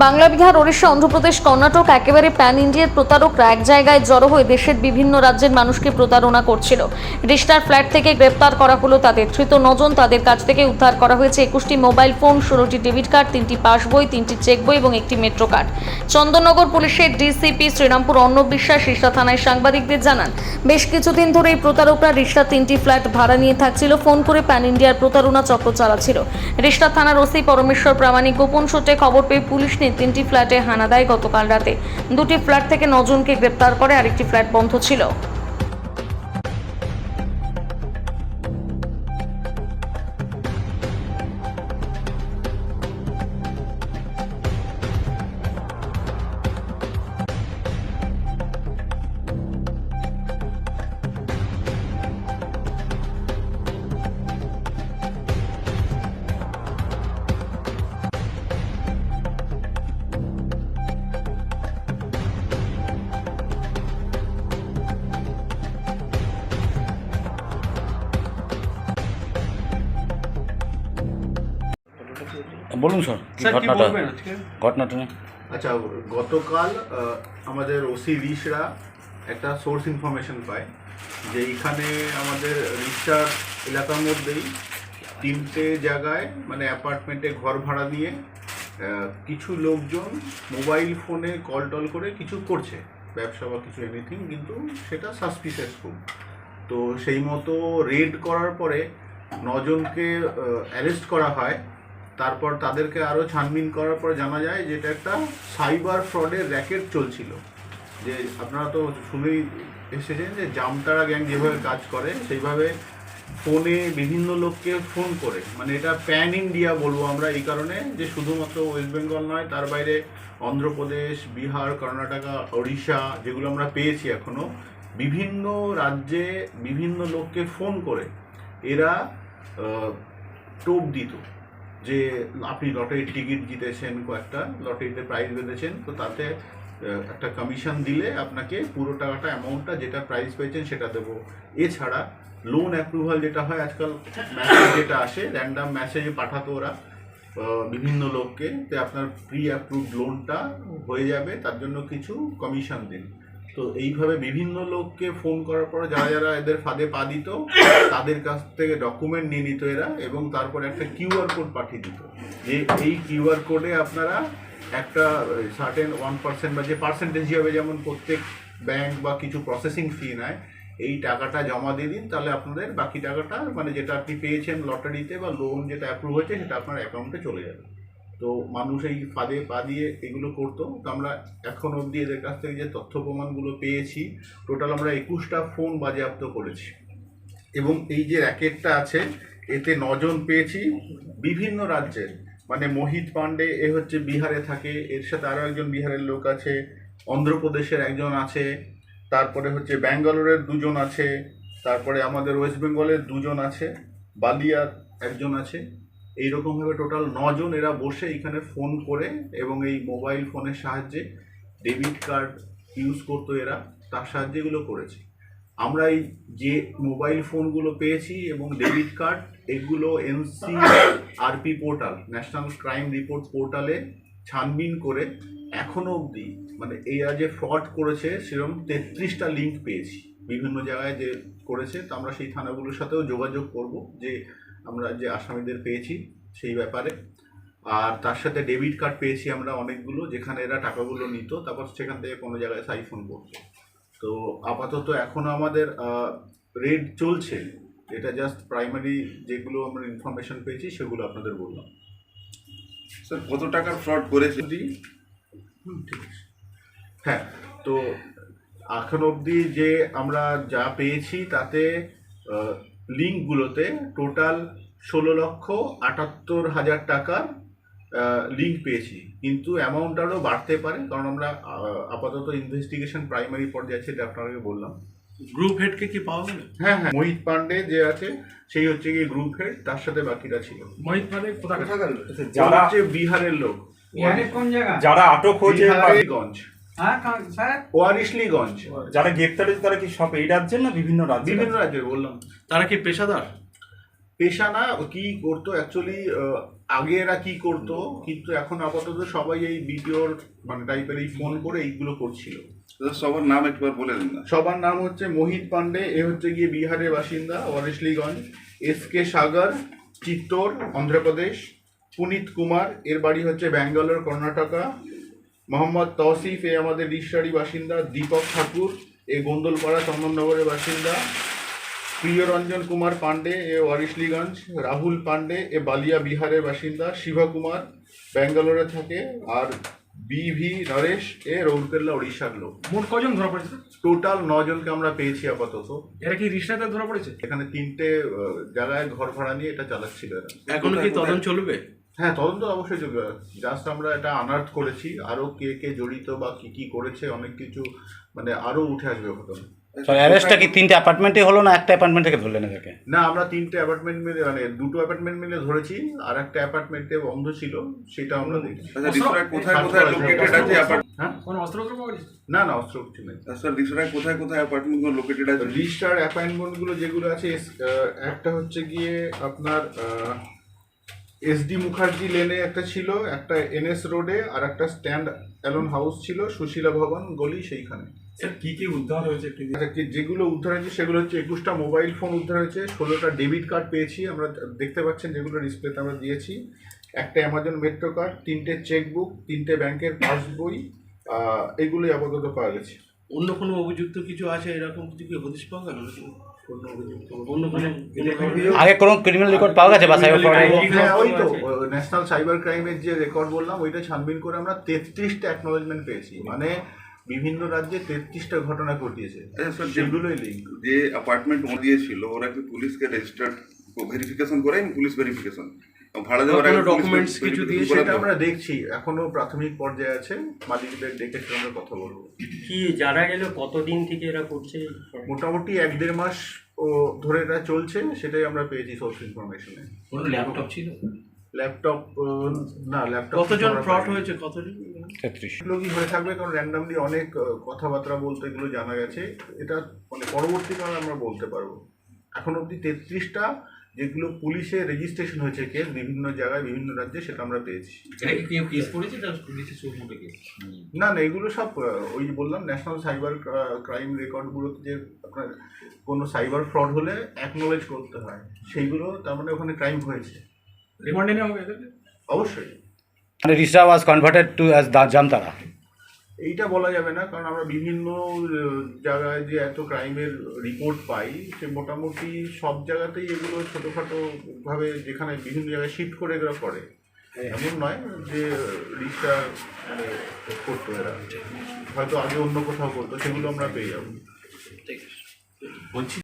বাংলা, বিহার, ওড়িশা, অন্ধ্রপ্রদেশ, কর্ণাটক একেবারে প্যান ইন্ডিয়ার প্রতারকরা এক জায়গায় জড়ো হয়ে দেশের বিভিন্ন রাজ্যের মানুষকে প্রতারণা করছিল। রিস্টার ফ্ল্যাট থেকে গ্রেপ্তার করা হলো তাদের ধৃত 9 জন। তাদের কাছ থেকে উদ্ধার করা হয়েছে 21টি মোবাইল ফোন, 16টি ডেবিট কার্ড, 3টি পাস বই, 3টি চেক বই এবং একটি মেট্রো কার্ড। চন্দননগর পুলিশের ডিসিপি শ্রীরামপুর অর্ণব বিশ্বাস রিষ্টা থানায় সাংবাদিকদের জানান, বেশ কিছুদিন ধরে এই প্রতারকরা রিষ্টার 3টি ফ্ল্যাট ভাড়া নিয়ে থাকছিল, ফোন করে প্যান ইন্ডিয়ার প্রতারণা চক্র চালাচ্ছিল। রিষ্টা থানার ওসি পরমেশ্বর প্রামাণিক গোপন সূত্রে খবর পেয়ে পুলিশ নিয়ে 3টি ফ্ল্যাটে হানা দেয়। গতকাল রাতে 2টি ফ্ল্যাট থেকে 9 জনকে গ্রেপ্তার করে, আরেকটি ফ্ল্যাট বন্ধ ছিল। বলুন স্যার, ঘটনাটা নিয়ে। আচ্ছা, গতকাল আমাদের ওসি রিশরা একটা সোর্স ইনফরমেশন পায় যে এইখানে আমাদের রিষ্টার এলাকার মধ্যেই 3টে জায়গায় মানে অ্যাপার্টমেন্টে ঘর ভাড়া নিয়ে কিছু লোকজন মোবাইল ফোনে কল টল করে কিছু করছে, ব্যবসা বা কিছু এনিথিং, কিন্তু সেটা সাসপিসিয়াসফুল। তো সেই মতো রেড করার পরে 9 জনকে অ্যারেস্ট করা হয়। তারপর তাদেরকে আরও ছানবিন করার পর জানা যায় যে এটা একটা সাইবার ফ্রডের র্যাকেট চলছিল। যে আপনারা তো শুনেই এসেছেন যে জামতারা গ্যাং যেভাবে কাজ করে সেইভাবে ফোনে বিভিন্ন লোককে ফোন করে, মানে এটা প্যান ইন্ডিয়া বলবো আমরা এই কারণে যে শুধুমাত্র ওয়েস্ট বেঙ্গল নয়, তার বাইরে অন্ধ্রপ্রদেশ, বিহার, কর্ণাটকা, ওড়িশা যেগুলো আমরা পেয়েছি এখনও, বিভিন্ন রাজ্যে বিভিন্ন লোককে ফোন করে এরা টোপ দিত যে আপনি লটারির টিকিট জিতেছেন, কয়েকটা লটারিতে প্রাইজ বেঁধেছেন, তো তাতে একটা কমিশন দিলে আপনাকে পুরো টাকাটা অ্যামাউন্টটা যেটা প্রাইজ পেয়েছেন সেটা দেবো। এছাড়া লোন অ্যাপ্রুভাল যেটা হয় আজকাল, মেসেজ যেটা আসে র্যান্ডাম মেসেজে পাঠাতো ওরা বিভিন্ন লোককে, যে আপনার প্রি অ্যাপ্রুভড লোনটা হয়ে যাবে, তার জন্য কিছু কমিশন দিন। তো এইভাবে বিভিন্ন লোককে ফোন করার পর যারা যারা এদের ফাঁদে পা দিত তাদের কাছ থেকে ডকুমেন্ট নিয়ে নিত এরা, এবং তারপরে একটা কিউআর কোড পাঠিয়ে দিত যে এই কিউআর কোডে আপনারা একটা সার্টেন 1% বা যে পার্সেন্টেজ হিসাবে যেমন প্রত্যেক ব্যাংক বা কিছু প্রসেসিং ফি নেয়, এই টাকাটা জমা দিয়ে দিন, তাহলে আপনাদের বাকি টাকাটা মানে যেটা আপনি পেয়েছেন লটারিতে বা লোন যেটা অ্যাপ্রুভ হয়েছে সেটা আপনার অ্যাকাউন্টে চলে যাবে। তো মানুষ এই ফাঁদে পা দিয়ে এগুলো করতো। তো আমরা এখন অবধি এদের কাছ থেকে যে তথ্য প্রমাণগুলো পেয়েছি, টোটাল আমরা 21টা ফোন বাজেয়াপ্ত করেছি। এবং এই যে র্যাকেটটা আছে এতে 9 জন পেয়েছি বিভিন্ন রাজ্যের, মানে মোহিত পান্ডে এ হচ্ছে বিহারে থাকে, এর সাথে আরও একজন বিহারের লোক আছে, অন্ধ্রপ্রদেশের একজন আছে, তারপরে হচ্ছে ব্যাঙ্গালোরের 2 জন আছে, তারপরে আমাদের ওয়েস্ট বেঙ্গলের 2 জন আছে, বালিয়ার একজন আছে। এইরকমভাবে টোটাল 9 জন এরা বসে এখানে ফোন করে এবং এই মোবাইল ফোনের সাহায্যে ডেবিট কার্ড ইউজ করতো এরা, তার সাহায্যে এগুলো করেছে। আমরা এই যে মোবাইল ফোনগুলো পেয়েছি এবং ডেবিট কার্ড, এগুলো NCRP portal, national crime report পোর্টালে ছানবিন করে এখনও অবধি মানে এরা যে ফ্রড করেছে সেরকম 33টা লিঙ্ক পেয়েছি বিভিন্ন জায়গায় যে করেছে। তো আমরা সেই থানাগুলোর সাথেও যোগাযোগ করব যে আমরা যে আসামিদের পেয়েছি সেই ব্যাপারে। আর তার সাথে ডেবিট কার্ড পেয়েছি আমরা অনেকগুলো, যেখানে এরা টাকাগুলো নিত, তারপর সেখান থেকে কোনো জায়গায় সাইফোন করতো। তো আপাতত এখনও আমাদের রেড চলছে, এটা জাস্ট প্রাইমারি যেগুলো আমরা ইনফরমেশন পেয়েছি সেগুলো আপনাদের বললাম। স্যার কত টাকার ফ্রড করেছে? ঠিক আছে, হ্যাঁ। তো এখন অবধি যে আমরা যা পেয়েছি তাতে লিঙ্কগুলোতে টোটাল 16,78,000 টাকার লিঙ্ক পেয়েছি, কিন্তু অ্যামাউন্ট আরও বাড়তে পারে, কারণ আমরা আপাতত ইনভেস্টিগেশন প্রাইমারি পর্যায়ে আছে, এটা আপনাকে বললাম। গ্রুপ হেডকে কি পাওয়া গেল? হ্যাঁ, মোহিত পান্ডে যে আছে সেই হচ্ছে কি গ্রুপ হেড, তার সাথে বাকিরা ছিল। মোহিত পান্ডে কোথাকার? যারা হচ্ছে বিহারের লোক, যারা আটক হয়েছে বিহারীগঞ্জ, ওয়ারিশলীগঞ্জ, যারা গ্রেপ্তার হয়েছে তারা কি সব এই রাজ্যের না বিভিন্ন রাজ্যের? বিভিন্ন রাজ্যের বললাম। তারা কি পেশাদার? পেশা না, কি করতো অ্যাকচুয়ালি আগে এরা কি করতো, কিন্তু এখন আপাতত সবাই এই বিডিওর মানে টাইপের এই ফোন করে এইগুলো করছিল। সবার নাম একবার বলে দিন না। সবার নাম হচ্ছে মোহিত পান্ডে, এ হচ্ছে গিয়ে বিহারের বাসিন্দা ওয়ারিশলিগঞ্জ। এসকে সাগর, চিত্তোর, অন্ধ্রপ্রদেশ। পুনিত কুমার, এর বাড়ি হচ্ছে ব্যাঙ্গালোর, কর্ণাটকা। মোহাম্মদ তৌসিফ, এ আমাদের রিশারি বাসিন্দা। দীপক ঠাকুর, এ গোন্দলপাড়া চন্দননগরের বাসিন্দা। প্রিয়রঞ্জন কুমার পান্ডে, এ ওয়ারিশলিগঞ্জ। রাহুল পান্ডে, এ বালিয়া বিহারের বাসিন্দা। শিবা কুমার ব্যাঙ্গালোরে থাকে। আর বি.ভি. নরেশ, এ রৌরকেল্লা উড়িষ্যার লোক। মোট কজন ধরা পড়েছে? টোটাল 9 জনকে আমরা পেয়েছি আপাতত। এরা কি রিশনাতে ধরা পড়েছে? এখানে 3টে জায়গায় ঘর ভাড়া নিয়ে এটা চালাচ্ছিল এরা। এখনো কি তদন্ত চলবে? হ্যাঁ, তদন্ত অবশ্যই চলবে। জাস্ট আমরা এটা আনার্থ করেছি, আরো কে কে জড়িত বা কি কি করেছে অনেক কিছু মানে আরো উঠে আসবে ঘটনা। স্যার অ্যারেস্টটা কি 3টে অ্যাপার্টমেন্টে হলো না একটা অ্যাপার্টমেন্ট থেকে ধরলেন এদেরকে? না, আমরা 3টে অ্যাপার্টমেন্ট মিলে মানে 2টো অ্যাপার্টমেন্ট মিলে ধরেছি, আর একটা অ্যাপার্টমেন্টে বন্ধ ছিল সেটা আমরা দেখছি। আচ্ছা, রিসোর্ট কোথায় কোথায় লোকেটেড আছে? হ্যাঁ, কোনো অস্ত্র পাওয়া গেছে? না না, অস্ত্র কিছু নেই। স্যার রিসোর্ট কোথায় কোথায় অ্যাপার্টমেন্টগুলো লোকেটেড আছে? রিজিস্টার অ্যাপয়েন্টমেন্টগুলো যেগুলো আছে, একটা হচ্ছে গিয়ে আপনার এসডি মুখার্জি লেনে একটা ছিল, একটা এনএস রোডে, আর একটা স্ট্যান্ড অ্যালোন হাউস ছিল সুশীলা ভবন গলি, সেইখানে। স্যার কি কি উদ্ধার হয়েছে একটু? আচ্ছা, যেগুলো উদ্ধার হয়েছে সেগুলো হচ্ছে 21টা মোবাইল ফোন উদ্ধার হয়েছে, 16টা ডেবিট কার্ড পেয়েছি আমরা, দেখতে পাচ্ছেন যেগুলো ডিসপ্লেতে আমরা দিয়েছি। একটা অ্যামাজন মেট্রো কার্ড, 3টে চেকবুক, 3টে ব্যাংকের পাসবই, এগুলোই আপাতত পাওয়া গেছে। অন্য কোনো অভিযুক্ত কিছু আছে এরকম কিছু কি হদিশ পাওয়া গেল? কোনো অভিযুক্ত অন্য কোনো আগে কোনো ক্রিমিনাল রেকর্ড পাওয়া গেছে বা সাইবার ফ্রড? হ্যাঁ, ওই তো ন্যাশনাল সাইবার ক্রাইমের যে রেকর্ড বললাম, ওইটা ছানবিন করে আমরা 33টা অ্যাকনোলেজমেন্ট পেয়েছি, মানে বিভিন্ন রাজ্যে 33টা ঘটনা ঘটিয়েছে। আচ্ছা স্যার, সেগুলোই লিঙ্ক। যে অ্যাপার্টমেন্ট দিয়েছিল ওরা কি পুলিশকে রেজিস্টার্ড ভেরিফিকেশন করেন? পুলিশ ভেরিফিকেশন ভাড়া দেওয়ার আগে ডকুমেন্টস কিছু দিয়ে সেটা আমরা দেখছি, এখনো প্রাথমিক পর্যায়ে আছে, মালিকদের ডেকে আমরা কথা বলবো। কি জানা গেল কতদিন থেকে এরা করছে? মোটামুটি 1-1.5 মাস ও ধরে এটা চলছে, সেটাই আমরা পেয়েছি সোর্স ইনফরমেশনে। কোনো ল্যাপটপ ছিল? ল্যাপটপ না, ল্যাপটপ কতজন ফ্রড হয়েছে? কতজন? 33। এগুলো কি হয়ে থাকবে, কারণ র্যান্ডামলি অনেক কথাবার্তা বলতে এগুলো জানা গেছে। এটা মানে পরবর্তীকালে আমরা বলতে পারবো। এখন অবধি 33টা যেগুলো পুলিশে রেজিস্ট্রেশন হয়েছে কেস বিভিন্ন জায়গায় বিভিন্ন রাজ্যে, সেটা আমরা পেয়েছি। এটা কি কেউ কেস করেছে? তার পুলিশের সুমোটে কেস? না না, এগুলো সব ওই বললাম ন্যাশনাল সাইবার ক্রাইম রেকর্ডগুলোতে যে আপনার কোনো সাইবার ফ্রড হলে অ্যাকনোলেজ করতে হয়, সেইগুলো তার মানে ওখানে ক্রাইম হয়েছে। রিমান্ডে নেওয়া হবে এদেরকে? অবশ্যই। মানে রিসা ওয়াজ কনভার্টেড টু অ্যাজ জামতারা? এইটা বলা যাবে না, কারণ আমরা বিভিন্ন জায়গায় যে এত ক্রাইমের রিপোর্ট পাই, সে মোটামুটি সব জায়গাতেই এগুলো ছোটোখাটো ভাবে যেখানে বিভিন্ন জায়গায় শিফট করে এগুলো করে, এমন নয় যে রিক্সা মানে করতো এরা, হয়তো আগে অন্য কোথাও করতো, সেগুলো আমরা পেয়ে যাবো। বলছি